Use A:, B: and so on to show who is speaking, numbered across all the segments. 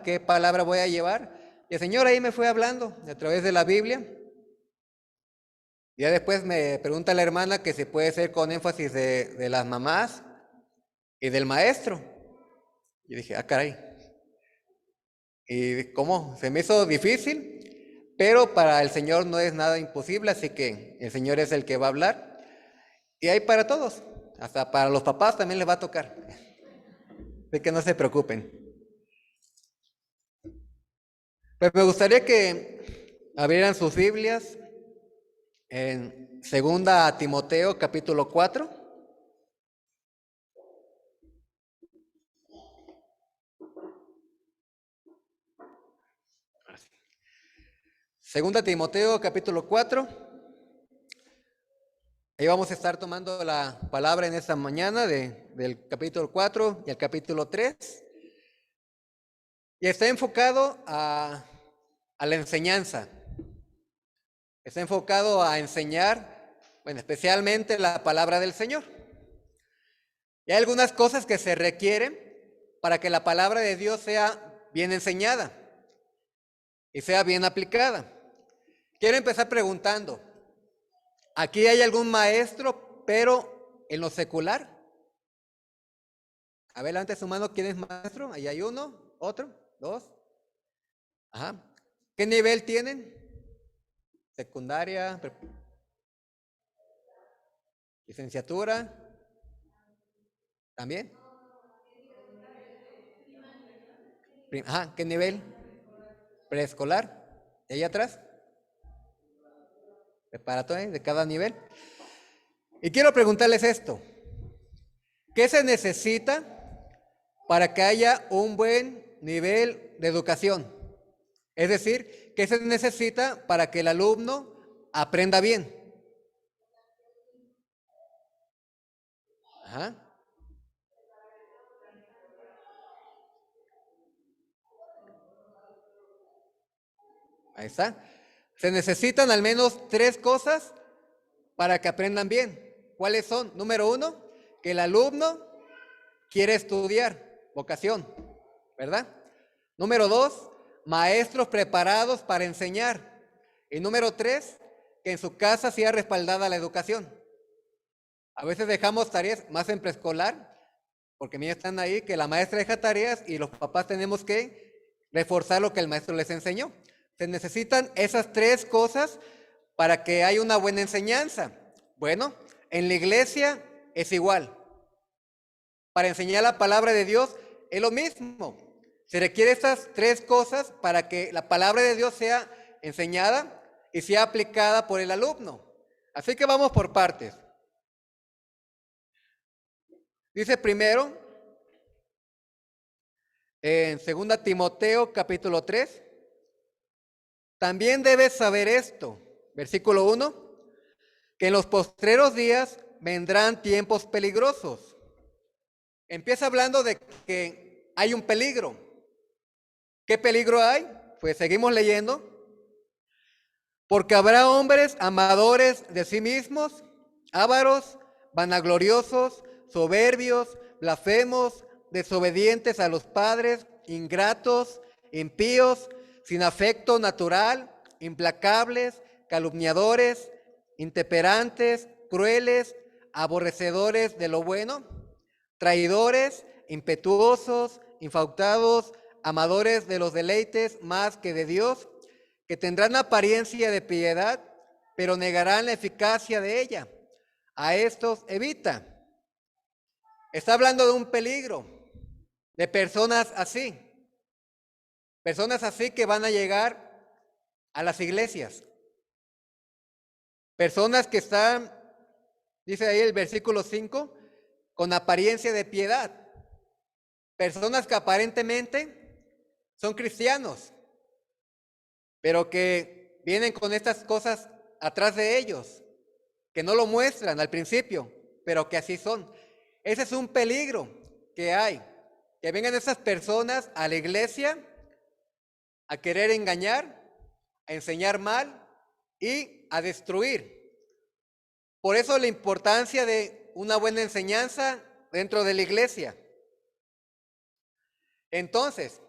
A: qué palabra voy a llevar. Y el Señor ahí me fue hablando a través de la Biblia. Y ya después me pregunta la hermana que si puede ser con énfasis de las mamás y del maestro. Y dije, caray. Y cómo, se me hizo difícil, pero para el Señor no es nada imposible, así que el Señor es el que va a hablar. Y hay para todos, hasta para los papás también les va a tocar. Así que no se preocupen. Pues me gustaría que abrieran sus Biblias en 2 Timoteo capítulo 4. Segunda Timoteo capítulo 4. Ahí vamos a estar tomando la palabra en esta mañana del capítulo 4 y el capítulo 3. Y está enfocado a la enseñanza. Está enfocado a enseñar, bueno, especialmente la palabra del Señor. Y hay algunas cosas que se requieren para que la palabra de Dios sea bien enseñada y sea bien aplicada. Quiero empezar preguntando, ¿aquí hay algún maestro, pero en lo secular? A ver, levante su mano, ¿quién es maestro? Ahí hay uno, otro, dos. Ajá. ¿Qué nivel tienen? Secundaria, licenciatura, ¿también? Ajá, ¿qué nivel? Preescolar. ¿Y ahí atrás? Preparatoria, de cada nivel. Y quiero preguntarles esto. ¿Qué se necesita para que haya un buen nivel de educación? Es decir, ¿qué se necesita para que el alumno aprenda bien? Ajá. Ahí está. Se necesitan al menos 3 cosas para que aprendan bien. ¿Cuáles son? Número 1, que el alumno quiere estudiar, vocación, ¿verdad? Número 2, maestros preparados para enseñar. Y número 3, que en su casa sea respaldada la educación. A veces dejamos tareas más en preescolar, porque mira, están ahí, que la maestra deja tareas y los papás tenemos que reforzar lo que el maestro les enseñó. Se necesitan esas 3 cosas para que haya una buena enseñanza. Bueno, en la iglesia es igual. Para enseñar la palabra de Dios es lo mismo. Se requiere estas 3 cosas para que la palabra de Dios sea enseñada y sea aplicada por el alumno. Así que vamos por partes. Dice primero, en 2 Timoteo capítulo 3, también debes saber esto, versículo 1, que en los postreros días vendrán tiempos peligrosos. Empieza hablando de que hay un peligro. ¿Qué peligro hay? Pues seguimos leyendo. Porque habrá hombres amadores de sí mismos, ávaros, vanagloriosos, soberbios, blasfemos, desobedientes a los padres, ingratos, impíos, sin afecto natural, implacables, calumniadores, intemperantes, crueles, aborrecedores de lo bueno, traidores, impetuosos, infautados, amadores de los deleites más que de Dios, que tendrán apariencia de piedad, pero negarán la eficacia de ella. A estos evita. Está hablando de un peligro, de personas así que van a llegar a las iglesias. Personas que están, dice ahí el versículo 5, con apariencia de piedad. Personas que aparentemente son cristianos, pero que vienen con estas cosas atrás de ellos, que no lo muestran al principio, pero que así son. Ese es un peligro que hay, que vengan esas personas a la iglesia a querer engañar, a enseñar mal y a destruir. Por eso la importancia de una buena enseñanza dentro de la iglesia. Entonces,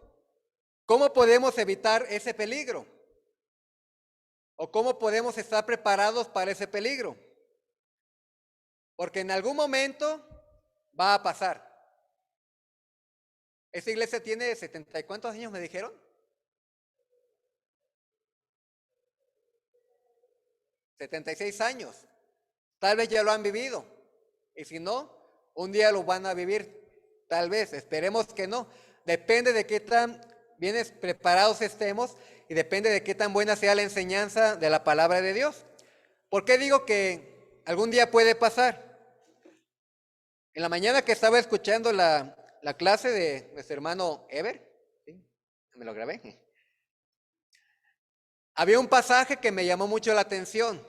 A: ¿Cómo podemos evitar ese peligro? ¿O cómo podemos estar preparados para ese peligro? Porque en algún momento va a pasar. Esa iglesia tiene 70 y ¿cuántos años me dijeron? 76 años. Tal vez ya lo han vivido. Y si no, un día lo van a vivir. Tal vez, esperemos que no. Depende de qué tan bien preparados estemos y depende de qué tan buena sea la enseñanza de la palabra de Dios. ¿Por qué digo que algún día puede pasar? En la mañana que estaba escuchando la clase de nuestro hermano Ever, ¿sí? Me lo grabé. Había un pasaje que me llamó mucho la atención,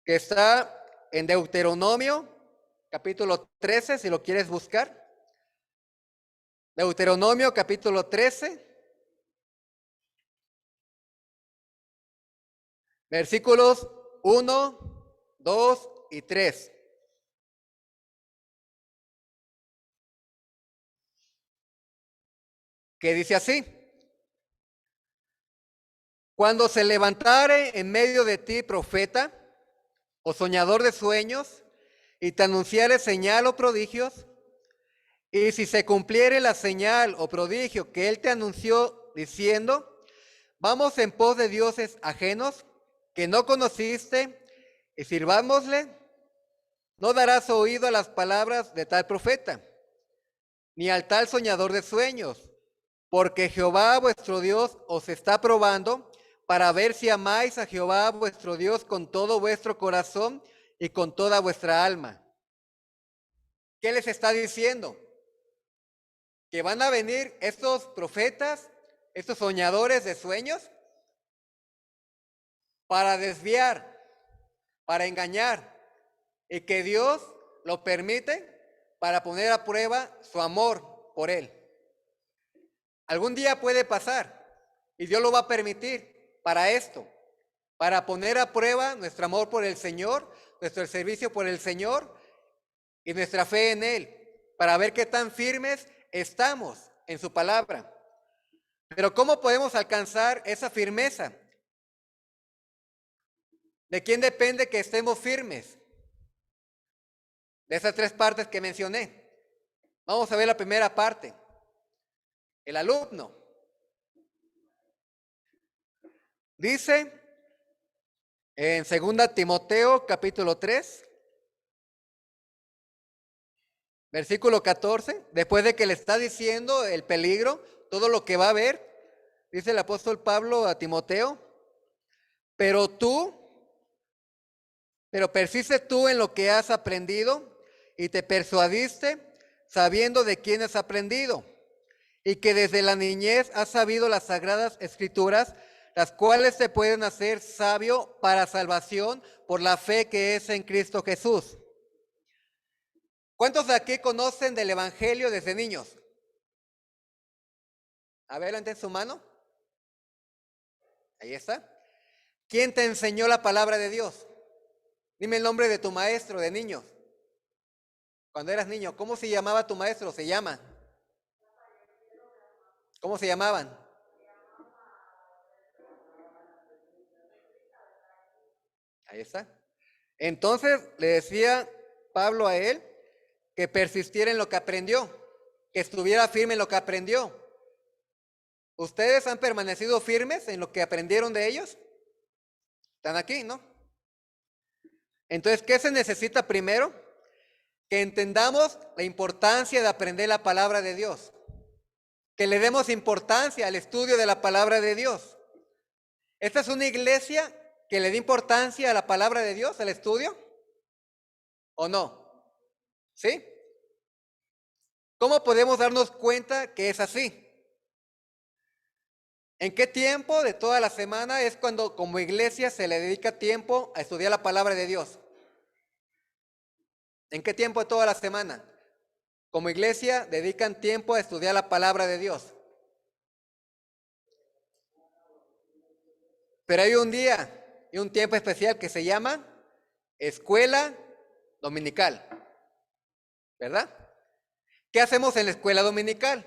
A: que está en Deuteronomio, capítulo 13, si lo quieres buscar. Deuteronomio, capítulo 13, versículos 1, 2 y 3. Que dice así: cuando se levantare en medio de ti profeta o soñador de sueños, y te anunciare señal o prodigios, y si se cumpliere la señal o prodigio que él te anunció diciendo, vamos en pos de dioses ajenos que no conociste y sirvámosle, no darás oído a las palabras de tal profeta, ni al tal soñador de sueños, porque Jehová vuestro Dios os está probando para ver si amáis a Jehová vuestro Dios con todo vuestro corazón y con toda vuestra alma. ¿Qué les está diciendo? Que van a venir estos profetas, estos soñadores de sueños, para desviar, para engañar, y que Dios lo permite para poner a prueba su amor por él. Algún día puede pasar y Dios lo va a permitir para esto, para poner a prueba nuestro amor por el Señor, nuestro servicio por el Señor y nuestra fe en Él, para ver qué tan firmes estamos en su palabra. Pero ¿cómo podemos alcanzar esa firmeza? ¿De quién depende que estemos firmes? De esas tres partes que mencioné. Vamos a ver la primera parte. El alumno. Dice en 2 Timoteo capítulo 3, versículo 14, después de que le está diciendo el peligro, todo lo que va a haber, dice el apóstol Pablo a Timoteo, pero persiste tú en lo que has aprendido y te persuadiste sabiendo de quién has aprendido y que desde la niñez has sabido las sagradas escrituras, las cuales te pueden hacer sabio para salvación por la fe que es en Cristo Jesús. ¿Cuántos de aquí conocen del Evangelio desde niños? A ver, levanten su mano. Ahí está. ¿Quién te enseñó la palabra de Dios? Dime el nombre de tu maestro de niños. Cuando eras niño, ¿cómo se llamaba tu maestro? Se llama. ¿Cómo se llamaban? Ahí está. Entonces le decía Pablo a él que persistiera en lo que aprendió, que estuviera firme en lo que aprendió. ¿Ustedes han permanecido firmes en lo que aprendieron de ellos? Están aquí, ¿no? Entonces, ¿qué se necesita primero? Que entendamos la importancia de aprender la palabra de Dios. Que le demos importancia al estudio de la palabra de Dios. ¿Esta es una iglesia que le dé importancia a la palabra de Dios, al estudio? ¿O no? ¿Sí? ¿Cómo podemos darnos cuenta que es así? ¿En qué tiempo de toda la semana es cuando como iglesia se le dedica tiempo a estudiar la palabra de Dios? ¿En qué tiempo de toda la semana? Como iglesia dedican tiempo a estudiar la palabra de Dios. Pero hay un día y un tiempo especial que se llama escuela dominical, ¿verdad? ¿Qué hacemos en la escuela dominical?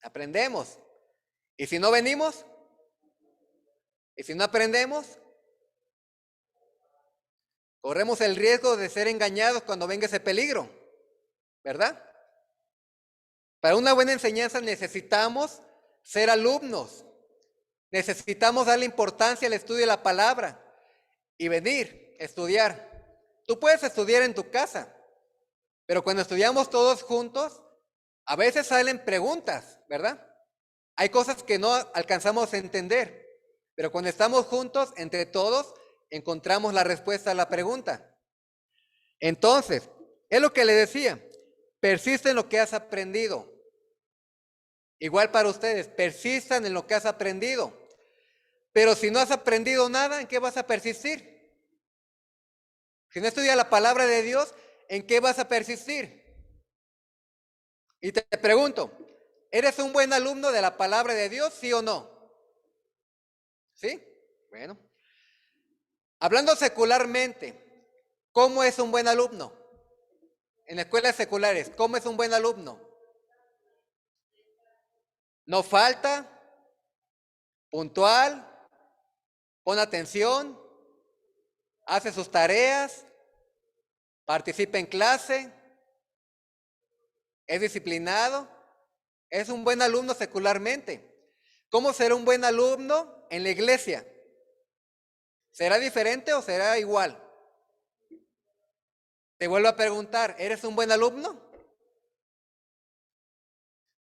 A: aprendemos. ¿Y si no venimos? ¿Y si no aprendemos? Corremos el riesgo de ser engañados cuando venga ese peligro, ¿verdad? Para una buena enseñanza necesitamos ser alumnos. Necesitamos darle importancia al estudio de la palabra y venir a estudiar. Tú puedes estudiar en tu casa, pero cuando estudiamos todos juntos, a veces salen preguntas, ¿verdad? Hay cosas que no alcanzamos a entender, pero cuando estamos juntos, entre todos, encontramos la respuesta a la pregunta. Entonces, es lo que le decía, persiste en lo que has aprendido. Igual para ustedes, persistan en lo que has aprendido. Pero si no has aprendido nada, ¿en qué vas a persistir? Si no estudias la palabra de Dios, ¿en qué vas a persistir? Y te pregunto, ¿eres un buen alumno de la palabra de Dios, sí o no? ¿Sí? Bueno. Hablando secularmente, ¿cómo es un buen alumno? En escuelas seculares, ¿cómo es un buen alumno? No falta, puntual, pone atención, hace sus tareas, participa en clase, es disciplinado, es un buen alumno secularmente. ¿Cómo será un buen alumno en la iglesia? ¿Será diferente o será igual? Te vuelvo a preguntar, ¿eres un buen alumno?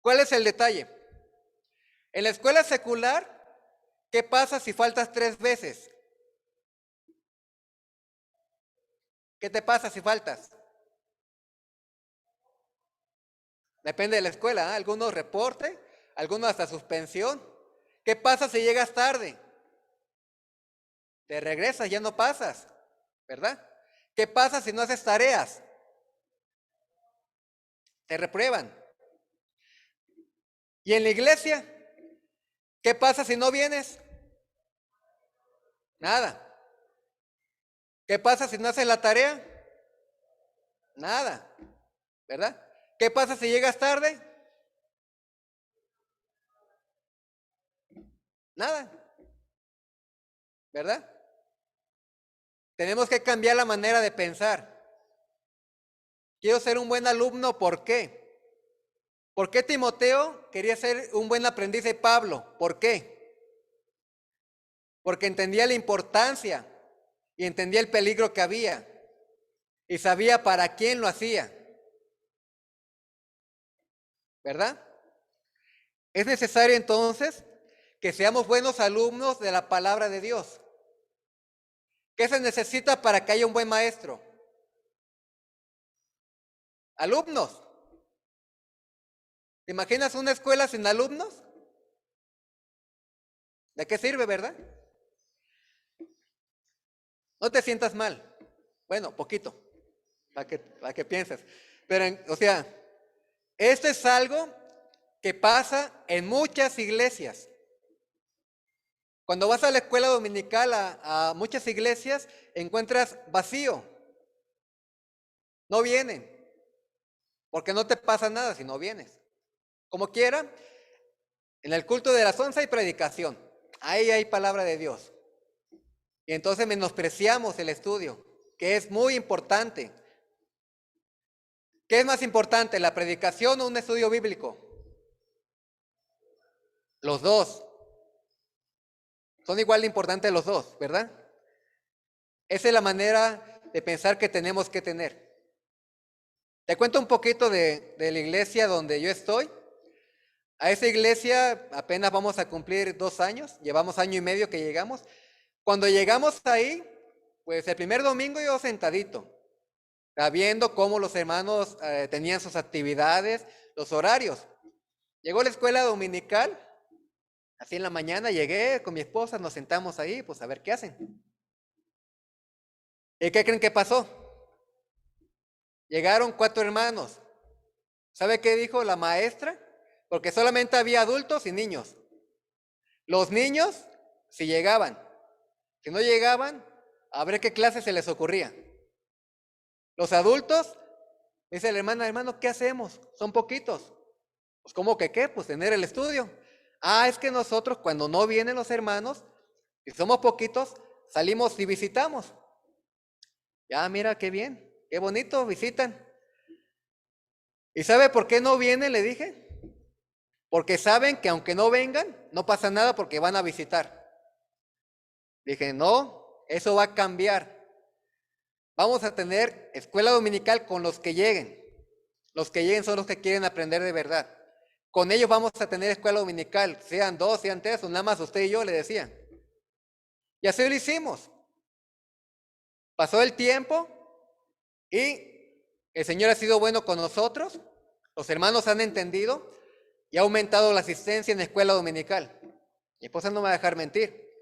A: ¿Cuál es el detalle? En la escuela secular, ¿qué pasa si faltas 3 veces? ¿Qué te pasa si faltas? Depende de la escuela, ¿eh? Algunos reporte, algunos hasta suspensión. ¿Qué pasa si llegas tarde? Te regresas, ya no pasas, ¿verdad? ¿Qué pasa si no haces tareas? Te reprueban. ¿Y en la iglesia? ¿Qué pasa si no vienes? Nada. ¿Qué pasa si no haces la tarea? Nada, ¿verdad? ¿Qué pasa si llegas tarde? Nada, ¿verdad? Tenemos que cambiar la manera de pensar. Quiero ser un buen alumno, ¿por qué? ¿Por qué Timoteo quería ser un buen aprendiz de Pablo? ¿Por qué? Porque entendía la importancia y entendía el peligro que había y sabía para quién lo hacía, ¿verdad? Es necesario entonces que seamos buenos alumnos de la palabra de Dios. ¿Qué se necesita para que haya un buen maestro? Alumnos. ¿Te imaginas una escuela sin alumnos? ¿De qué sirve, verdad? No te sientas mal. Bueno, poquito, para que pienses. Pero, o sea, esto es algo que pasa en muchas iglesias. Cuando vas a la escuela dominical, a muchas iglesias, encuentras vacío. No vienen, porque no te pasa nada si no vienes. Como quiera, en el culto de las 11 hay predicación. Ahí hay palabra de Dios. Y entonces menospreciamos el estudio, que es muy importante. ¿Qué es más importante, la predicación o un estudio bíblico? Los dos. Son igual de importantes los dos, ¿verdad? Esa es la manera de pensar que tenemos que tener. Te cuento un poquito de la iglesia donde yo estoy. A esa iglesia apenas vamos a cumplir 2 años, llevamos 1 año y medio que llegamos. Cuando llegamos ahí, pues el primer domingo yo sentadito, viendo cómo los hermanos tenían sus actividades, los horarios. Llegó la escuela dominical, así en la mañana llegué con mi esposa, nos sentamos ahí, pues a ver qué hacen. ¿Y qué creen que pasó? Llegaron 4 hermanos. ¿Sabe qué dijo la maestra? Porque solamente había adultos y niños. Los niños, si llegaban. Si no llegaban, a ver qué clase se les ocurría. Los adultos, dice la hermana, hermano, ¿qué hacemos? Son poquitos. Pues ¿cómo que qué? Pues tener el estudio. Ah, es que nosotros cuando no vienen los hermanos, y somos poquitos, salimos y visitamos. Ya, mira, qué bien, qué bonito, visitan. ¿Y sabe por qué no vienen? Le dije. Porque saben que aunque no vengan, no pasa nada porque van a visitar. Dije, no, eso va a cambiar. Vamos a tener escuela dominical con los que lleguen. Los que lleguen son los que quieren aprender de verdad. Con ellos vamos a tener escuela dominical, sean dos, sean tres, o nada más usted y yo, le decía. Y así lo hicimos. Pasó el tiempo y el Señor ha sido bueno con nosotros. Los hermanos han entendido y ha aumentado la asistencia en la escuela dominical. Mi esposa no me va a dejar mentir.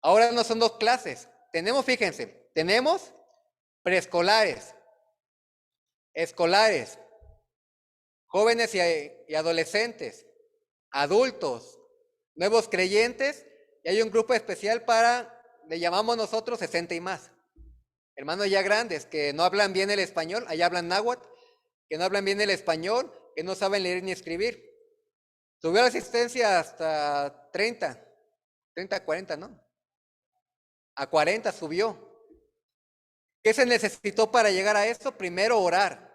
A: Ahora no son dos clases. Tenemos, fíjense, tenemos preescolares, escolares, jóvenes y adolescentes, adultos, nuevos creyentes, y hay un grupo especial para, le llamamos nosotros 60 y más. Hermanos ya grandes que no hablan bien el español, allá hablan náhuatl, que no hablan bien el español, que no saben leer ni escribir. Subió la asistencia hasta 30, 40, ¿no? A 40 subió. ¿Qué se necesitó para llegar a esto? Primero orar.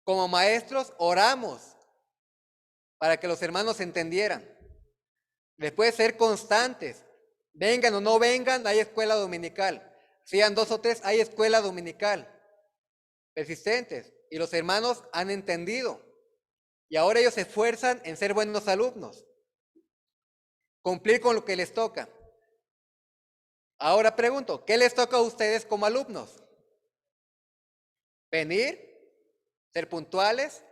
A: Como maestros oramos para que los hermanos entendieran. Después ser constantes. Vengan o no vengan, hay escuela dominical. Sean dos o tres, hay escuela dominical. Persistentes. Y los hermanos han entendido. Y ahora ellos se esfuerzan en ser buenos alumnos. Cumplir con lo que les toca. Ahora pregunto, ¿qué les toca a ustedes como alumnos? Venir, ser puntuales,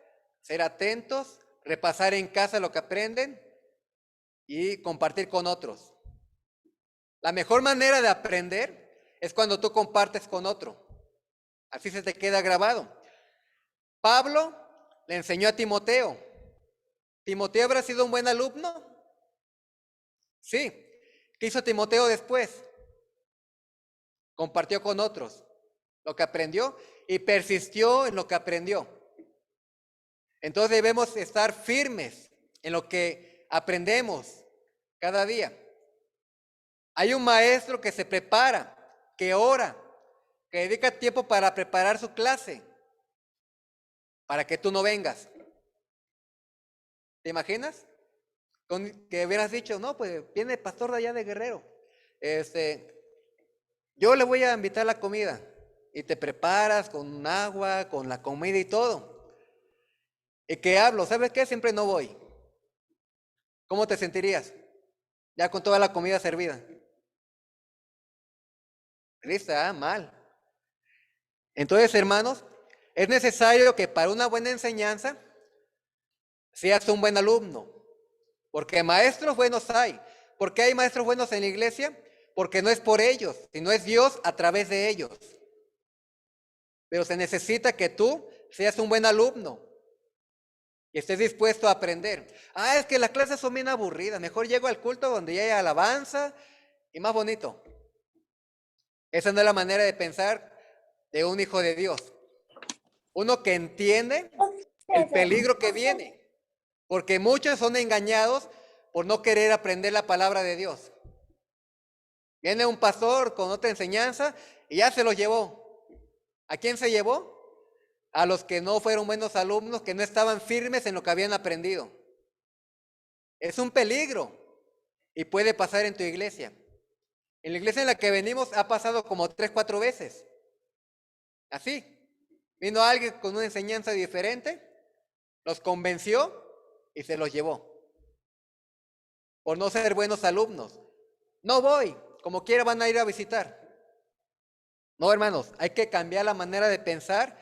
A: ser atentos, repasar en casa lo que aprenden y compartir con otros. La mejor manera de aprender es cuando tú compartes con otro. Así se te queda grabado. Pablo le enseñó a Timoteo. ¿Timoteo habrá sido un buen alumno? Sí. ¿Qué hizo Timoteo después? Compartió con otros lo que aprendió y persistió en lo que aprendió. Entonces debemos estar firmes en lo que aprendemos cada día. Hay un maestro que se prepara, que ora, que dedica tiempo para preparar su clase, para que tú no vengas. ¿Te imaginas? Que hubieras dicho, no, pues viene el pastor de allá de Guerrero. Yo le voy a invitar la comida y te preparas con agua, con la comida y todo. ¿Y qué hablo? ¿Sabes qué? Siempre no voy. ¿Cómo te sentirías? Ya con toda la comida servida. Triste, mal. Entonces, hermanos, es necesario que para una buena enseñanza seas un buen alumno. Porque maestros buenos hay. ¿Por qué hay maestros buenos en la iglesia? Porque no es por ellos, sino es Dios a través de ellos. Pero se necesita que tú seas un buen alumno y estés dispuesto a aprender. Es que las clases son bien aburridas. Mejor llego al culto donde ya hay alabanza y más bonito. Esa no es la manera de pensar de un hijo de Dios. Uno que entiende el peligro que viene. Porque muchos son engañados por no querer aprender la palabra de Dios. Viene un pastor con otra enseñanza y ya se los llevó. ¿A quién se llevó? A los que no fueron buenos alumnos, que no estaban firmes en lo que habían aprendido. Es un peligro y puede pasar en tu iglesia. En la iglesia en la que venimos ha pasado como 3, 4 veces. Así. Vino alguien con una enseñanza diferente, los convenció y se los llevó. Por no ser buenos alumnos. No voy, como quiera van a ir a visitar. No, hermanos, hay que cambiar la manera de pensar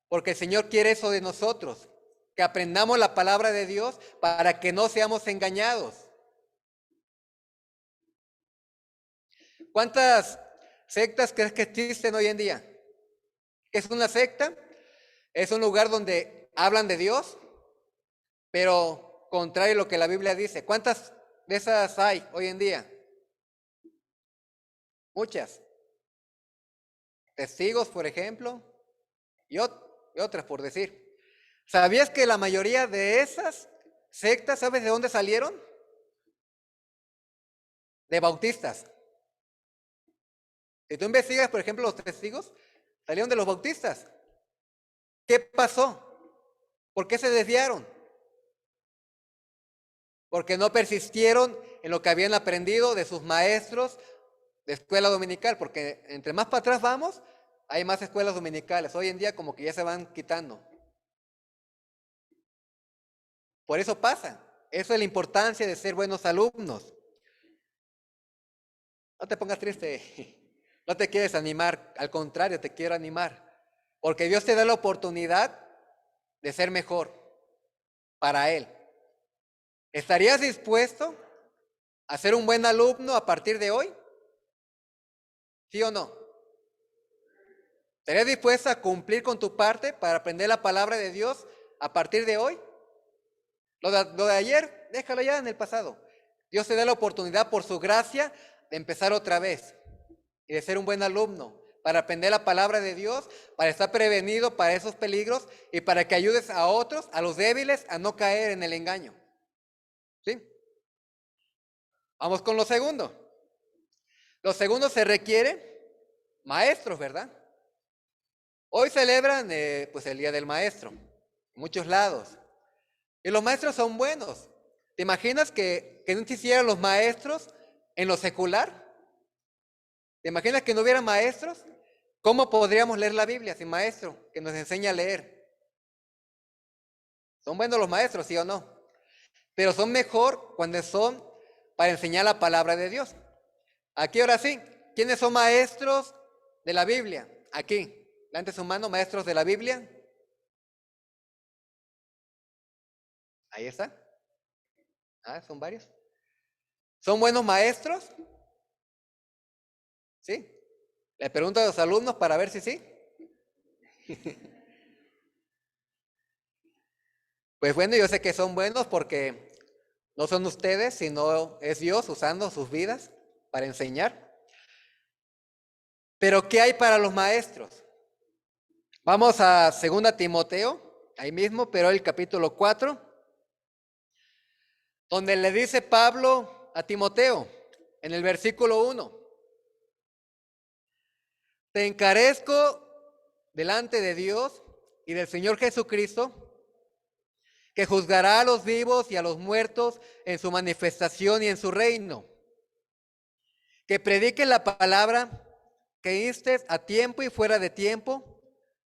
A: porque el Señor quiere eso de nosotros, que aprendamos la palabra de Dios para que no seamos engañados. ¿Cuántas sectas crees que existen hoy en día? ¿Qué es una secta? Es un lugar donde hablan de Dios, pero contrario a lo que la Biblia dice. ¿Cuántas de esas hay hoy en día? Muchas. Testigos, por ejemplo, y otras por decir. ¿Sabías que la mayoría de esas sectas, sabes de dónde salieron? De bautistas. Si tú investigas, por ejemplo, los testigos, salieron de los bautistas. ¿Qué pasó? ¿Por qué se desviaron? Porque no persistieron en lo que habían aprendido de sus maestros de escuela dominical, porque entre más para atrás vamos, hay más escuelas dominicales. Hoy en día como que ya se van quitando. Por eso pasa. Eso es la importancia de ser buenos alumnos. No te pongas triste. No te quieres animar. Al contrario, te quiero animar. Porque Dios te da la oportunidad de ser mejor para Él. ¿Estarías dispuesto a ser un buen alumno a partir de hoy? ¿Sí o no? ¿Estarías dispuesto a cumplir con tu parte para aprender la palabra de Dios a partir de hoy? Lo de ayer, déjalo ya en el pasado. Dios te da la oportunidad por su gracia de empezar otra vez y de ser un buen alumno, para aprender la palabra de Dios, para estar prevenido para esos peligros y para que ayudes a otros, a los débiles, a no caer en el engaño. ¿Sí? Vamos con lo segundo. Lo segundo, se requiere maestros, ¿verdad? Hoy celebran pues el Día del Maestro, en muchos lados. Y los maestros son buenos. ¿Te imaginas que no existieran los maestros en lo secular? ¿Te imaginas que no hubiera maestros? ¿Cómo podríamos leer la Biblia sin maestro que nos enseñe a leer? Son buenos los maestros, ¿sí o no? Pero son mejor cuando son para enseñar la palabra de Dios. Aquí ahora sí, ¿quiénes son maestros de la Biblia? Aquí, levante su mano, maestros de la Biblia. Ahí está. Ah, son varios. ¿Son buenos maestros? ¿Sí? Le pregunto a los alumnos para ver si sí. Pues bueno, yo sé que son buenos porque no son ustedes, sino es Dios usando sus vidas para enseñar. Pero ¿qué hay para los maestros? Vamos a 2 Timoteo, ahí mismo, pero el capítulo 4, donde le dice Pablo a Timoteo, en el versículo 1, te encarezco delante de Dios y del Señor Jesucristo, que juzgará a los vivos y a los muertos en su manifestación y en su reino. Que predique la palabra, que instes a tiempo y fuera de tiempo,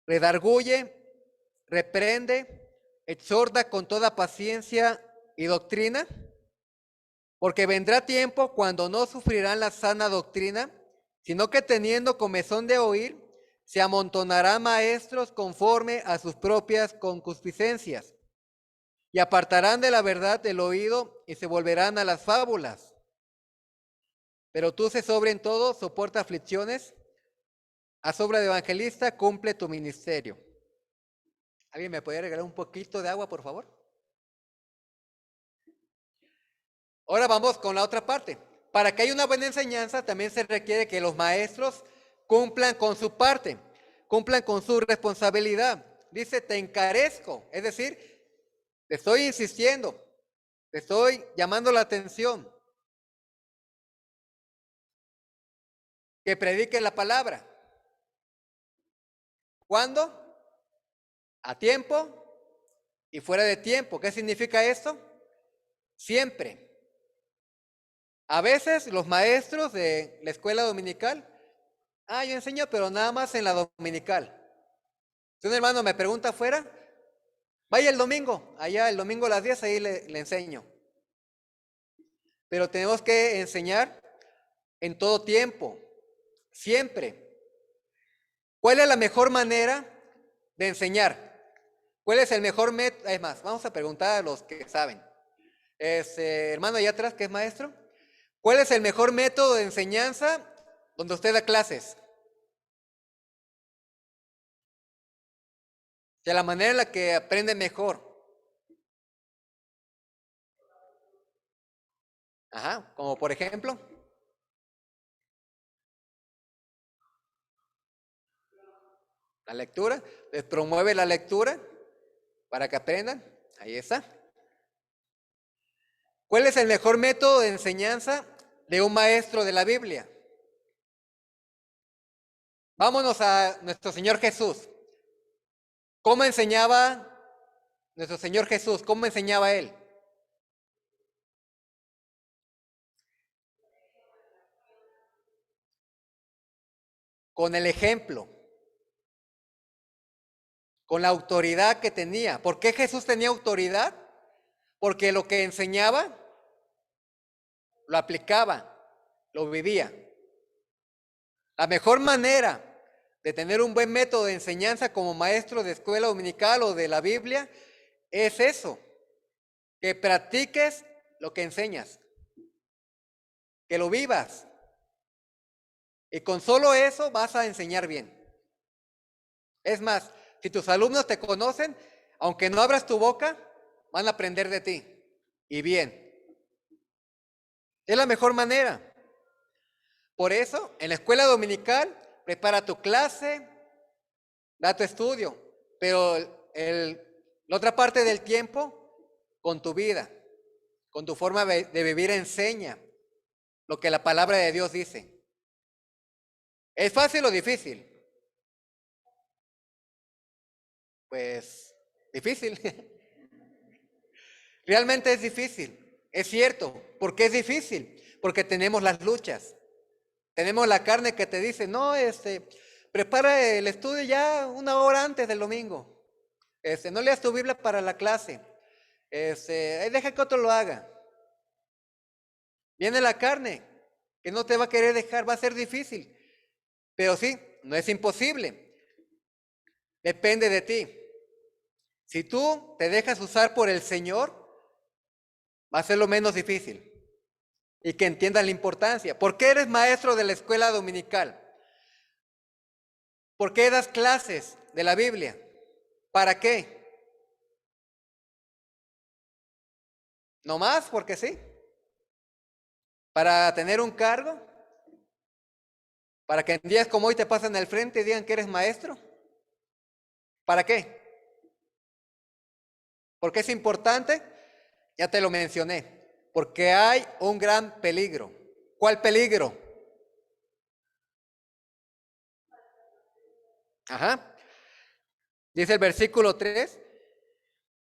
A: redarguye, reprende, exhorta con toda paciencia y doctrina, porque vendrá tiempo cuando no sufrirán la sana doctrina, sino que teniendo comezón de oír, se amontonarán maestros conforme a sus propias concupiscencias, y apartarán de la verdad el oído y se volverán a las fábulas. Pero tú sé sobre en todo, soporta aflicciones, haz obra de evangelista, cumple tu ministerio. ¿Alguien me puede regalar un poquito de agua, por favor? Ahora vamos con la otra parte. Para que haya una buena enseñanza, también se requiere que los maestros cumplan con su parte, cumplan con su responsabilidad. Dice, te encarezco, es decir, te estoy insistiendo, te estoy llamando la atención, que predique la palabra. ¿Cuándo? A tiempo y fuera de tiempo. ¿Qué significa esto? Siempre. A veces los maestros de la escuela dominical, yo enseño, pero nada más en la dominical. Si un hermano me pregunta afuera, vaya el domingo, allá el domingo a las 10, ahí le enseño. Pero tenemos que enseñar en todo tiempo, siempre. ¿Cuál es la mejor manera de enseñar? ¿Cuál es el mejor método? Es más, vamos a preguntar a los que saben. Hermano allá atrás, que es maestro, ¿cuál es el mejor método de enseñanza donde usted da clases? De la manera en la que aprende mejor. Ajá, como por ejemplo, la lectura, les promueve la lectura. para que aprendan. Ahí está. ¿Cuál es el mejor método de enseñanza de un maestro de la Biblia? Vámonos a nuestro Señor Jesús. ¿Cómo enseñaba nuestro Señor Jesús? ¿Cómo enseñaba Él? Con el ejemplo, con la autoridad que tenía. ¿Por qué Jesús tenía autoridad? Porque lo que enseñaba, lo aplicaba, lo vivía. La mejor manera de tener un buen método de enseñanza como maestro de escuela dominical o de la Biblia es eso, que practiques lo que enseñas, que lo vivas. Y con solo eso vas a enseñar bien. Es más, si tus alumnos te conocen, aunque no abras tu boca, van a aprender de ti. Y bien. Es la mejor manera. Por eso, en la escuela dominical, prepara tu clase, da tu estudio, pero la otra parte del tiempo, con tu vida, con tu forma de vivir, enseña lo que la palabra de Dios dice. ¿Es fácil o difícil? Pues difícil. Realmente es difícil, es cierto. ¿Por qué es difícil? Porque tenemos las luchas. Tenemos la carne que te dice, no, prepara el estudio ya 1 hora antes del domingo. No leas tu Biblia para la clase. Deja que otro lo haga. Viene la carne, que no te va a querer dejar, va a ser difícil. Pero sí, no es imposible. Depende de ti. Si tú te dejas usar por el Señor, va a ser lo menos difícil. Y que entiendas la importancia. ¿Por qué eres maestro de la escuela dominical? ¿Por qué das clases de la Biblia? ¿Para qué? ¿No más? Porque sí. ¿Para tener un cargo? ¿Para que en días como hoy te pasen al frente y digan que eres maestro? ¿Para qué? ¿Por qué es importante? Ya te lo mencioné. Porque hay un gran peligro. ¿Cuál peligro? Ajá. Dice el versículo 3.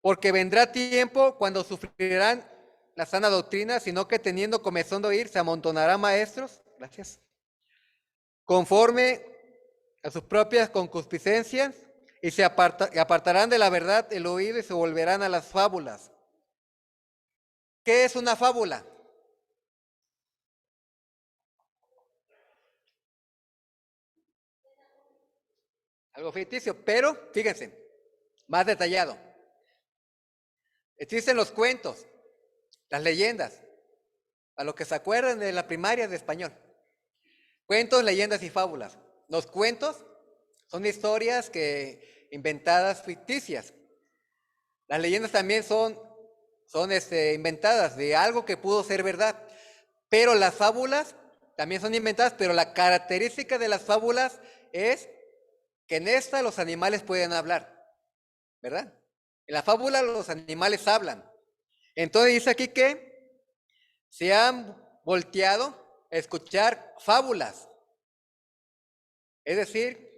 A: Porque vendrá tiempo cuando sufrirán la sana doctrina, sino que teniendo comezón de oír, se amontonarán maestros. Gracias. Conforme a sus propias concupiscencias, y se apartarán de la verdad el oído y se volverán a las fábulas. ¿Qué es una fábula? Algo ficticio, pero fíjense, más detallado. Existen los cuentos, las leyendas, a los que se acuerdan de la primaria de español. Cuentos, leyendas y fábulas. Los cuentos son historias inventadas, ficticias. Las leyendas también son inventadas de algo que pudo ser verdad. Pero las fábulas también son inventadas, pero la característica de las fábulas es que en esta los animales pueden hablar, ¿verdad? En la fábula los animales hablan. Entonces dice aquí que se han volteado a escuchar fábulas. Es decir,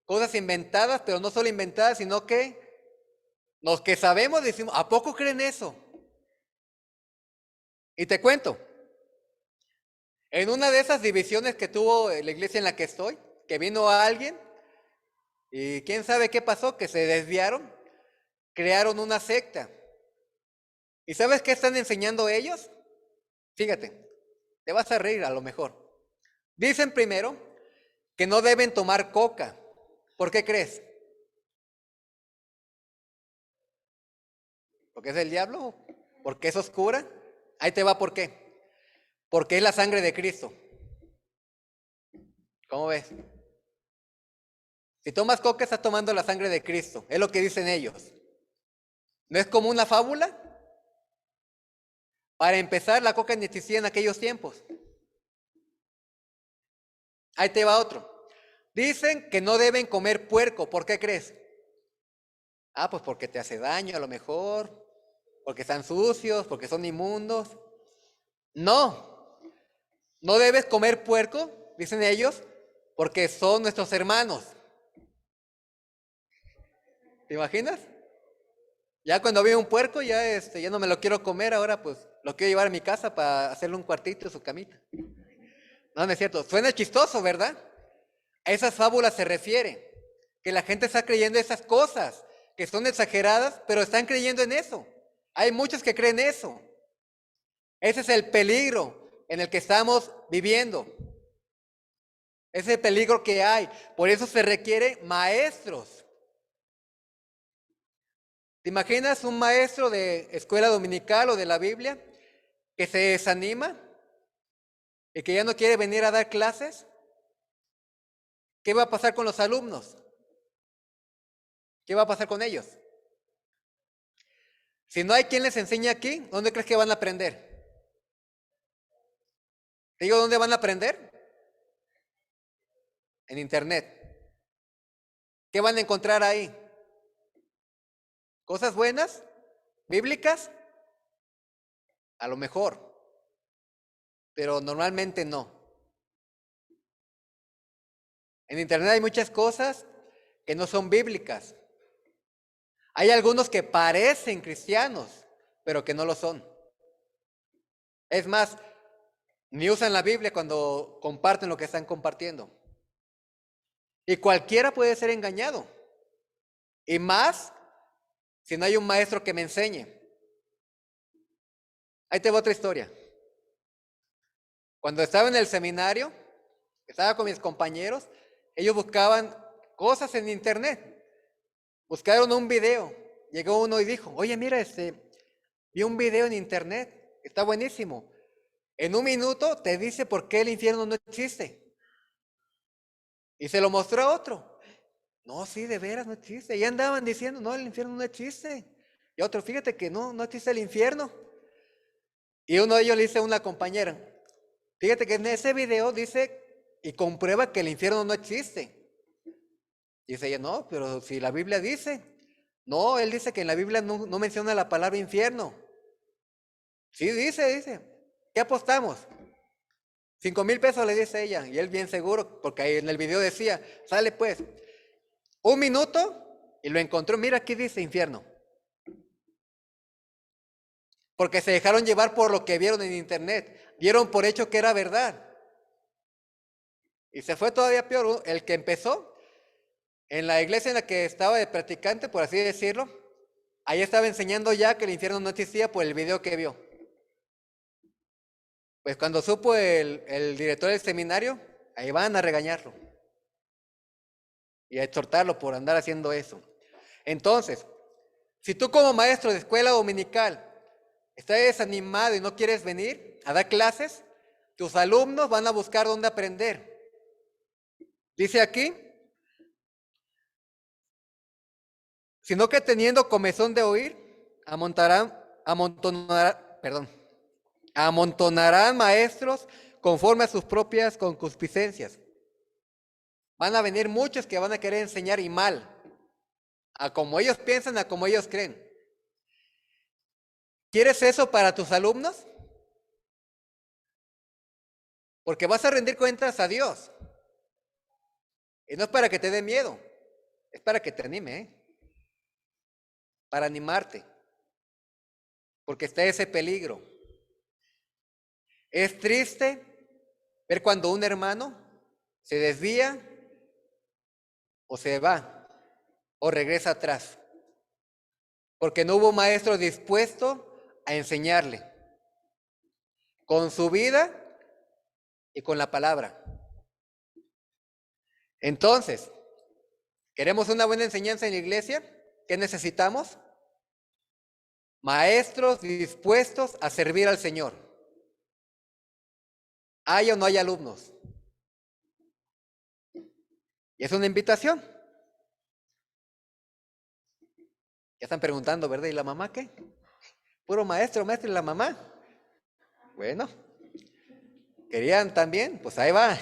A: cosas inventadas, pero no solo inventadas, sino que los que sabemos decimos, ¿a poco creen eso? Y te cuento, en una de esas divisiones que tuvo la iglesia en la que estoy, que vino a alguien y quién sabe qué pasó, que se desviaron, crearon una secta. ¿Y sabes qué están enseñando ellos? Fíjate, te vas a reír a lo mejor. Dicen primero que no deben tomar coca. ¿Por qué crees? ¿Porque es del diablo? ¿Porque es oscura? Ahí te va por qué. Porque es la sangre de Cristo. ¿Cómo ves? Si tomas coca, estás tomando la sangre de Cristo. Es lo que dicen ellos. ¿No es como una fábula? Para empezar, la coca ni existía en aquellos tiempos. Ahí te va otro. Dicen que no deben comer puerco. ¿Por qué crees? Ah, pues porque te hace daño a lo mejor, porque están sucios, porque son inmundos. No, no debes comer puerco, dicen ellos, porque son nuestros hermanos. ¿Te imaginas? Ya cuando veo un puerco, ya no me lo quiero comer, ahora pues lo quiero llevar a mi casa para hacerle un cuartito, su camita. No, no es cierto. Suena chistoso, ¿verdad? A esas fábulas se refiere, que la gente está creyendo esas cosas, que son exageradas, pero están creyendo en eso. Hay muchos que creen eso. Ese es el peligro en el que estamos viviendo. Ese es el peligro que hay. Por eso se requiere maestros. ¿Te imaginas un maestro de escuela dominical o de la Biblia que se desanima y que ya no quiere venir a dar clases? ¿Qué va a pasar con los alumnos? ¿Qué va a pasar con ellos? Si no hay quien les enseñe aquí, ¿dónde crees que van a aprender? ¿Te digo dónde van a aprender? En internet. ¿Qué van a encontrar ahí? ¿Cosas buenas? ¿Bíblicas? A lo mejor, pero normalmente no. En internet hay muchas cosas que no son bíblicas. Hay algunos que parecen cristianos, pero que no lo son. Es más, ni usan la Biblia cuando comparten lo que están compartiendo. Y cualquiera puede ser engañado. Y más si no hay un maestro que me enseñe. Ahí te va otra historia. Cuando estaba en el seminario, estaba con mis compañeros, ellos buscaban cosas en internet. Buscaron un video. Llegó uno y dijo, oye, mira, vi un video en internet, está buenísimo. En un minuto te dice por qué el infierno no existe. Y se lo mostró a otro. No, sí, de veras no existe. Y andaban diciendo, no, el infierno no existe. Y otro, fíjate que no existe el infierno. Y uno de ellos le dice a una compañera, fíjate que en ese video dice y comprueba que el infierno no existe. Y dice ella, no, pero si la Biblia dice. No, él dice que en la Biblia no menciona la palabra infierno. Sí, dice. ¿Qué apostamos? 5,000 pesos le dice ella. Y él bien seguro, porque ahí en el video decía, sale pues, un minuto y lo encontró. Mira, aquí dice infierno. Porque se dejaron llevar por lo que vieron en internet. Dieron por hecho que era verdad. Y se fue todavía peor. El que empezó en la iglesia en la que estaba de practicante, por así decirlo, ahí estaba enseñando ya que el infierno no existía por el video que vio. Pues cuando supo el director del seminario, ahí van a regañarlo y a exhortarlo por andar haciendo eso. Entonces, si tú como maestro de escuela dominical estás desanimado y no quieres venir a dar clases, tus alumnos van a buscar dónde aprender. Dice aquí, sino que teniendo comezón de oír, amontonarán maestros conforme a sus propias concupiscencias. Van a venir muchos que van a querer enseñar y mal, a como ellos piensan, a como ellos creen. ¿Quieres eso para tus alumnos? Porque vas a rendir cuentas a Dios. Y no es para que te dé miedo, es para que te anime, para animarte, porque está ese peligro. Es triste ver cuando un hermano se desvía o se va o regresa atrás, porque no hubo maestro dispuesto a enseñarle con su vida y con la palabra. Entonces, ¿queremos una buena enseñanza en la iglesia? ¿Qué necesitamos? Maestros dispuestos a servir al Señor. ¿Hay o no hay alumnos? Y es una invitación. Ya están preguntando, ¿verdad? ¿Y la mamá qué? Puro maestro, maestro, ¿y la mamá? Bueno, ¿querían también? Pues ahí va.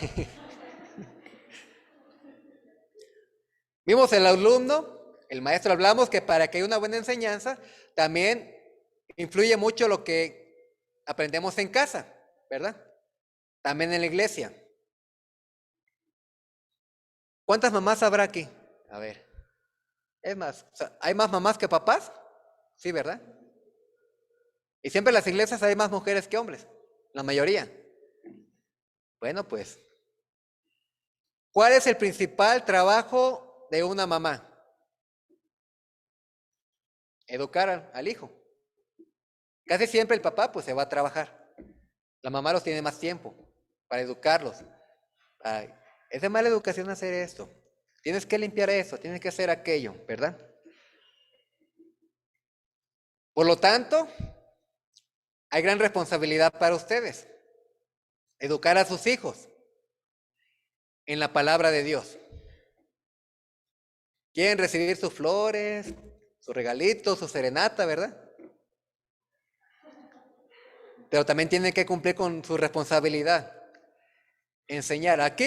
A: Vimos el alumno, el maestro hablamos que para que haya una buena enseñanza, también influye mucho lo que aprendemos en casa, ¿verdad? También en la iglesia. ¿Cuántas mamás habrá aquí? A ver, es más, o sea, ¿hay más mamás que papás? Sí, ¿verdad? Y siempre en las iglesias hay más mujeres que hombres, la mayoría. Bueno, pues, ¿cuál es el principal trabajo de una mamá? Educar al hijo. Casi siempre el papá pues se va a trabajar. La mamá los tiene más tiempo para educarlos. Ay, es de mala educación hacer esto. Tienes que limpiar eso, tienes que hacer aquello, ¿verdad? Por lo tanto, hay gran responsabilidad para ustedes. Educar a sus hijos en la palabra de Dios. Quieren recibir sus flores, sus regalitos, su serenata, ¿verdad? Pero también tienen que cumplir con su responsabilidad. Enseñar. Aquí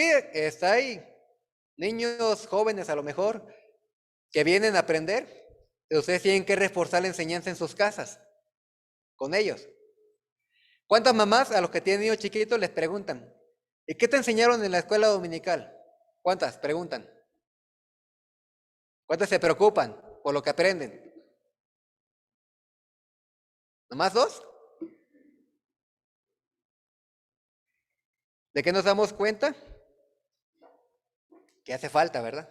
A: hay niños jóvenes a lo mejor que vienen a aprender. Pero ustedes tienen que reforzar la enseñanza en sus casas, con ellos. ¿Cuántas mamás a los que tienen niños chiquitos les preguntan, ¿y qué te enseñaron en la escuela dominical? ¿Cuántas? Preguntan. ¿Cuántas se preocupan por lo que aprenden? ¿Nomás dos? ¿De qué nos damos cuenta? Que hace falta, ¿verdad?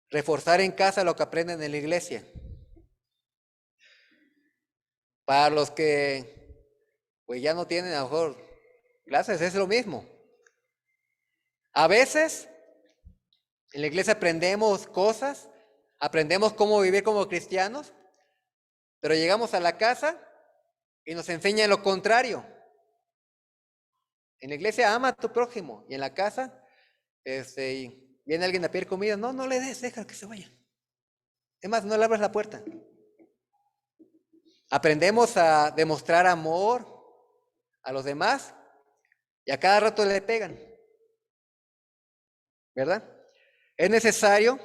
A: Reforzar en casa lo que aprenden en la iglesia. Para los que pues ya no tienen a lo mejor clases, es lo mismo. A veces en la iglesia aprendemos cosas, aprendemos cómo vivir como cristianos, pero llegamos a la casa y nos enseñan lo contrario. En la iglesia ama a tu prójimo y en la casa y viene alguien a pedir comida, no, no le des, deja que se vaya. Es más, no le abras la puerta. Aprendemos a demostrar amor a los demás y a cada rato le pegan, ¿verdad? Es necesario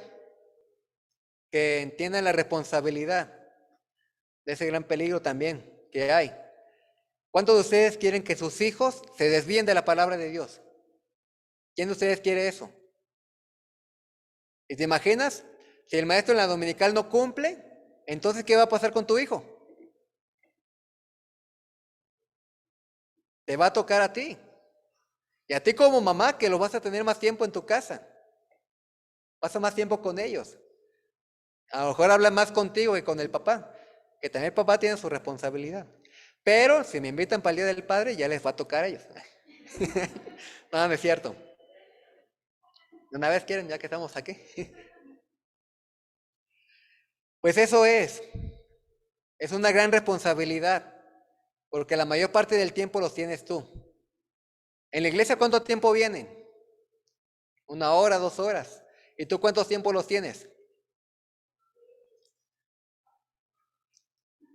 A: que entiendan la responsabilidad de ese gran peligro también que hay. ¿Cuántos de ustedes quieren que sus hijos se desvíen de la palabra de Dios? ¿Quién de ustedes quiere eso? ¿Y te imaginas? Si el maestro en la dominical no cumple, entonces ¿qué va a pasar con tu hijo? Te va a tocar a ti. Y a ti como mamá que lo vas a tener más tiempo en tu casa. Pasa más tiempo con ellos. A lo mejor habla más contigo que con el papá. Que también el papá tiene su responsabilidad. Pero si me invitan para el Día del Padre, ya les va a tocar a ellos. No, no es cierto. Una vez quieren, ya que estamos aquí. Pues eso es una gran responsabilidad, porque la mayor parte del tiempo los tienes tú. En la iglesia, ¿cuánto tiempo vienen? 1 hora, 2 horas. ¿Y tú cuántos tiempos los tienes?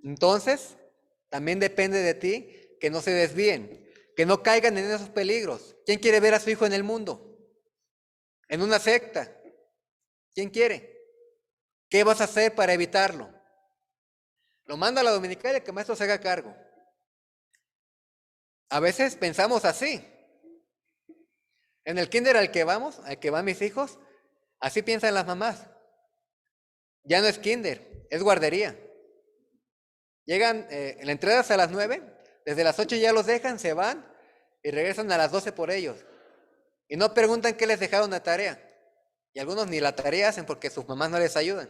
A: Entonces, también depende de ti que no se desvíen, que no caigan en esos peligros. ¿Quién quiere ver a su hijo en el mundo? En una secta. ¿Quién quiere? ¿Qué vas a hacer para evitarlo? Lo manda a la dominical y que el maestro se haga cargo. A veces pensamos así. En el kinder al que vamos, al que van mis hijos, así piensan las mamás. Ya no es kinder, es guardería. Llegan, en la entrada es a las 9, desde las 8 ya los dejan, se van y regresan a las 12 por ellos. Y no preguntan qué les dejaron de tarea. Y algunos ni la tarea hacen porque sus mamás no les ayudan.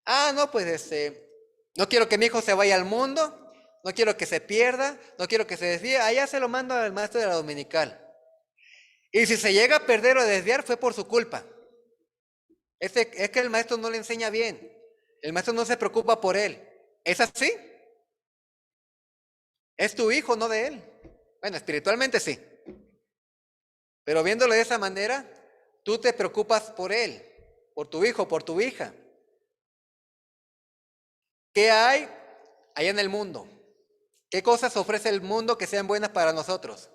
A: Ah, no, pues no quiero que mi hijo se vaya al mundo, no quiero que se pierda, no quiero que se desvíe. Allá se lo mando al maestro de la dominical. Y si se llega a perder o a desviar fue por su culpa. Es que el maestro no le enseña bien. El maestro no se preocupa por él. ¿Es así? Es tu hijo, no de él. Bueno, espiritualmente sí. Pero viéndolo de esa manera, tú te preocupas por él, por tu hijo, por tu hija. ¿Qué hay allá en el mundo? ¿Qué cosas ofrece el mundo que sean buenas para nosotros?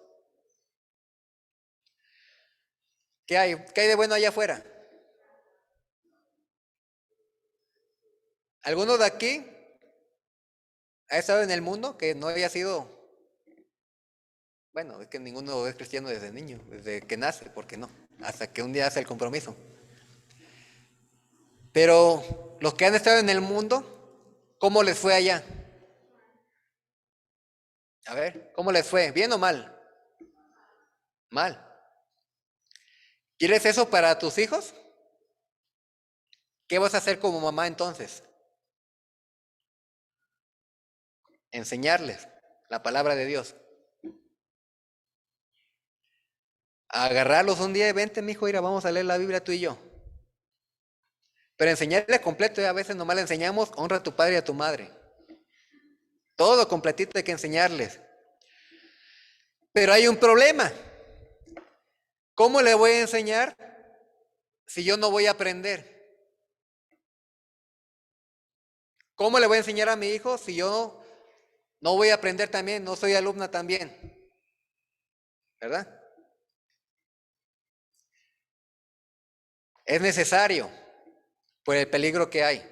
A: ¿Qué hay? ¿Qué hay de bueno allá afuera? ¿Alguno de aquí ha estado en el mundo que no haya sido, bueno, es que ninguno es cristiano desde niño, desde que nace, porque no, hasta que un día hace el compromiso? Pero los que han estado en el mundo, ¿cómo les fue allá? A ver, ¿cómo les fue? ¿Bien o mal? Mal. ¿Quieres eso para tus hijos? ¿Qué vas a hacer como mamá entonces? Enseñarles la palabra de Dios. Agarrarlos un día y vente, mijo, mira, vamos a leer la Biblia tú y yo. Pero enseñarles completo, y a veces nomás le enseñamos, honra a tu padre y a tu madre. Todo completito hay que enseñarles. Pero hay un problema. ¿Cómo le voy a enseñar si yo no voy a aprender? ¿Cómo le voy a enseñar a mi hijo si yo no voy a aprender también? No soy alumna también. ¿Verdad? Es necesario por el peligro que hay.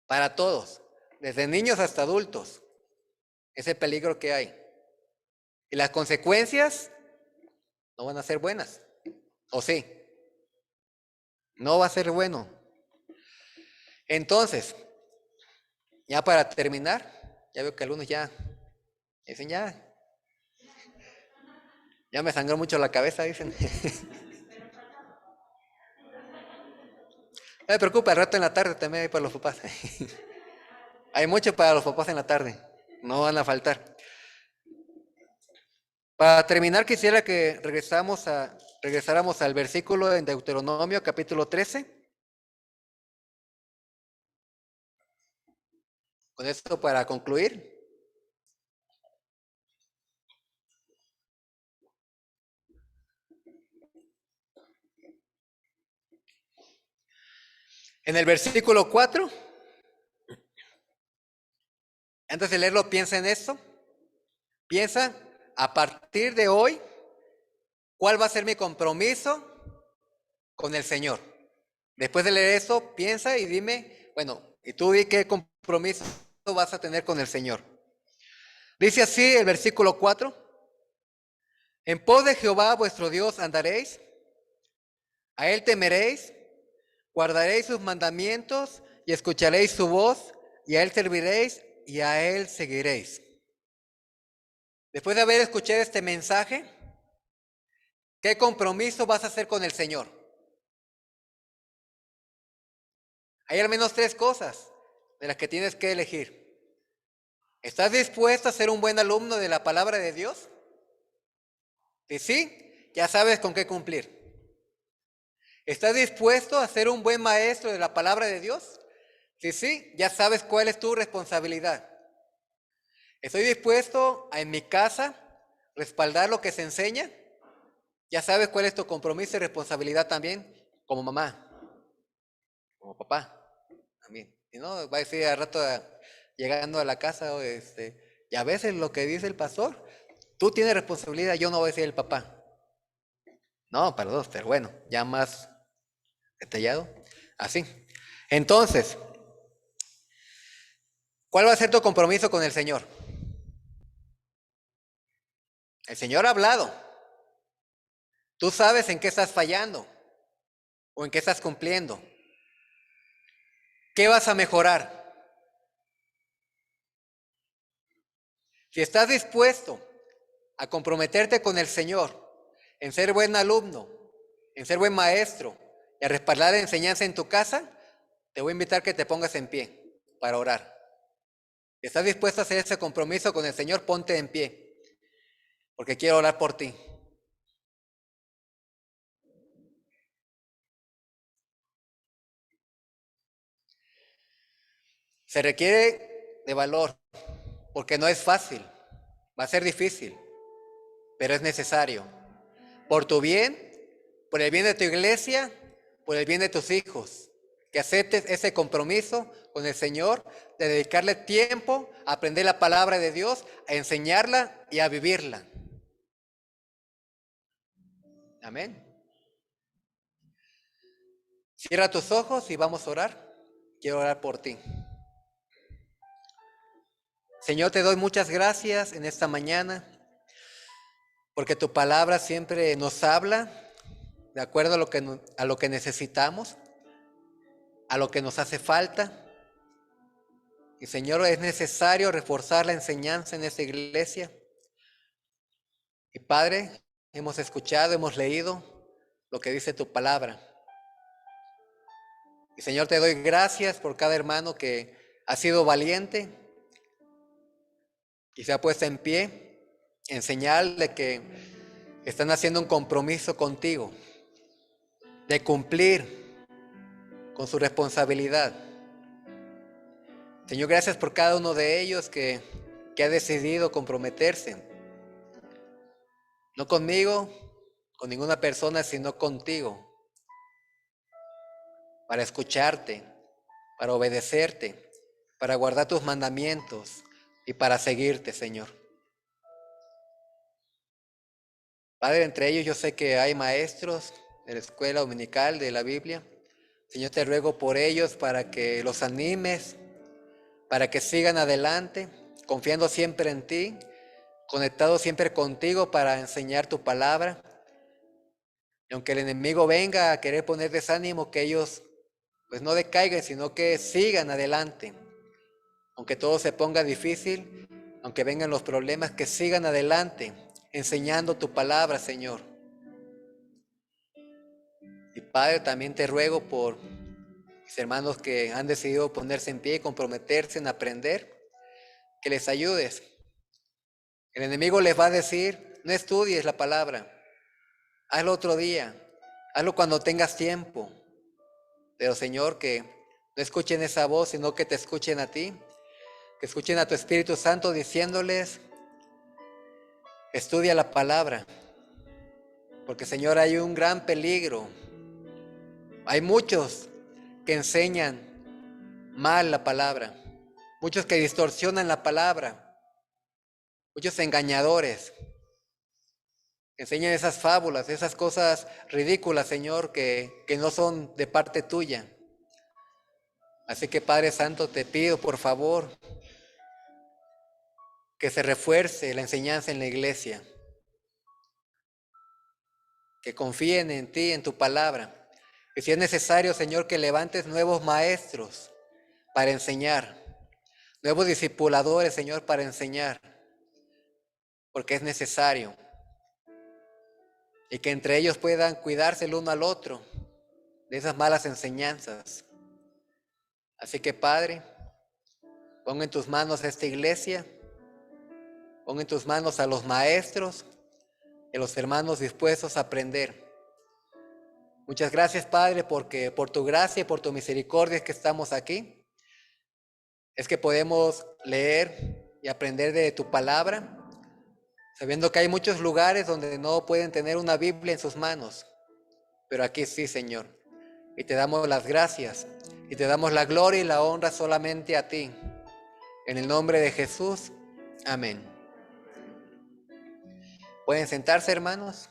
A: Para todos, desde niños hasta adultos. Ese peligro que hay. Y las consecuencias no van a ser buenas. ¿O sí? No va a ser bueno. Entonces, ya para terminar, ya veo que algunos ya dicen, ya me sangró mucho la cabeza, dicen. No me preocupa, al rato en la tarde también hay para los papás. Hay mucho para los papás en la tarde, no van a faltar. Para terminar, quisiera que regresáramos al versículo en Deuteronomio capítulo 13. Con esto para concluir. En el versículo 4, antes de leerlo, piensa en esto. Piensa, a partir de hoy, ¿cuál va a ser mi compromiso con el Señor? Después de leer eso, piensa y dime, bueno, ¿y tú di qué compromiso vas a tener con el Señor? Dice así el versículo 4. En pos de Jehová vuestro Dios andaréis, a Él temeréis, guardaréis sus mandamientos y escucharéis su voz, y a Él serviréis y a Él seguiréis. Después de haber escuchado este mensaje, ¿qué compromiso vas a hacer con el Señor? Hay al menos 3 cosas de las que tienes que elegir. ¿Estás dispuesto a ser un buen alumno de la palabra de Dios? Si sí, ya sabes con qué cumplir. ¿Estás dispuesto a ser un buen maestro de la palabra de Dios? Si sí, ya sabes cuál es tu responsabilidad. ¿Estoy dispuesto a en mi casa respaldar lo que se enseña? Ya sabes cuál es tu compromiso y responsabilidad también como mamá, como papá. También. Si no, va a decir al rato llegando a la casa, y a veces lo que dice el pastor, tú tienes responsabilidad, yo no voy a decir el papá. No, para dos, pero bueno, ya más detallado. Así. Entonces, ¿cuál va a ser tu compromiso con el Señor? El Señor ha hablado. Tú sabes en qué estás fallando o en qué estás cumpliendo. ¿Qué vas a mejorar? Si estás dispuesto a comprometerte con el Señor, en ser buen alumno, en ser buen maestro y a respaldar la enseñanza en tu casa, te voy a invitar que te pongas en pie para orar. Si estás dispuesto a hacer ese compromiso con el Señor, ponte en pie, porque quiero orar por ti. Se requiere de valor, porque no es fácil, va a ser difícil, pero es necesario. Por tu bien, por el bien de tu iglesia, por el bien de tus hijos. Que aceptes ese compromiso con el Señor de dedicarle tiempo a aprender la palabra de Dios, a enseñarla y a vivirla. Amén. Cierra tus ojos y vamos a orar. quiero orar por ti. Señor, te doy muchas gracias en esta mañana, porque tu palabra siempre nos habla de acuerdo a lo que necesitamos, a lo que nos hace falta. Y Señor, es necesario reforzar la enseñanza en esta iglesia. Y Padre, hemos escuchado, hemos leído lo que dice tu palabra. Y Señor, te doy gracias por cada hermano que ha sido valiente y se ha puesto en pie en señal de que están haciendo un compromiso contigo, de cumplir con su responsabilidad. Señor, gracias por cada uno de ellos que ha decidido comprometerse. No conmigo, con ninguna persona, sino contigo. Para escucharte, para obedecerte, para guardar tus mandamientos y para seguirte, Señor. Padre, entre ellos yo sé que hay maestros de la escuela dominical de la Biblia. Señor, te ruego por ellos para que los animes, para que sigan adelante, confiando siempre en ti, conectados siempre contigo para enseñar tu palabra. Y aunque el enemigo venga a querer poner desánimo, que ellos pues no decaigan, sino que sigan adelante. Aunque todo se ponga difícil, aunque vengan los problemas, que sigan adelante, enseñando tu palabra, Señor. Y Padre, también te ruego por mis hermanos que han decidido ponerse en pie y comprometerse en aprender, que les ayudes. El enemigo les va a decir, no estudies la palabra, hazlo otro día, hazlo cuando tengas tiempo. Pero Señor, que no escuchen esa voz, sino que te escuchen a ti, que escuchen a tu Espíritu Santo diciéndoles, estudia la palabra, porque Señor, hay un gran peligro. Hay muchos que enseñan mal la palabra, muchos que distorsionan la palabra, muchos engañadores, que enseñan esas fábulas, esas cosas ridículas, Señor, que no son de parte tuya. Así que Padre Santo, te pido por favor que se refuerce la enseñanza en la iglesia, que confíen en ti, en tu palabra, que si es necesario, Señor, que levantes nuevos maestros para enseñar, nuevos discipuladores, Señor, para enseñar, porque es necesario, y que entre ellos puedan cuidarse el uno al otro de esas malas enseñanzas. Así que Padre, pon en tus manos a esta iglesia, pon en tus manos a los maestros y a los hermanos dispuestos a aprender. Muchas gracias, Padre, porque por tu gracia y por tu misericordia es que estamos aquí. Es que podemos leer y aprender de tu palabra, sabiendo que hay muchos lugares donde no pueden tener una Biblia en sus manos, pero aquí sí, Señor. Y te damos las gracias y te damos la gloria y la honra solamente a ti. En el nombre de Jesús, amén. ¿Pueden sentarse, hermanos?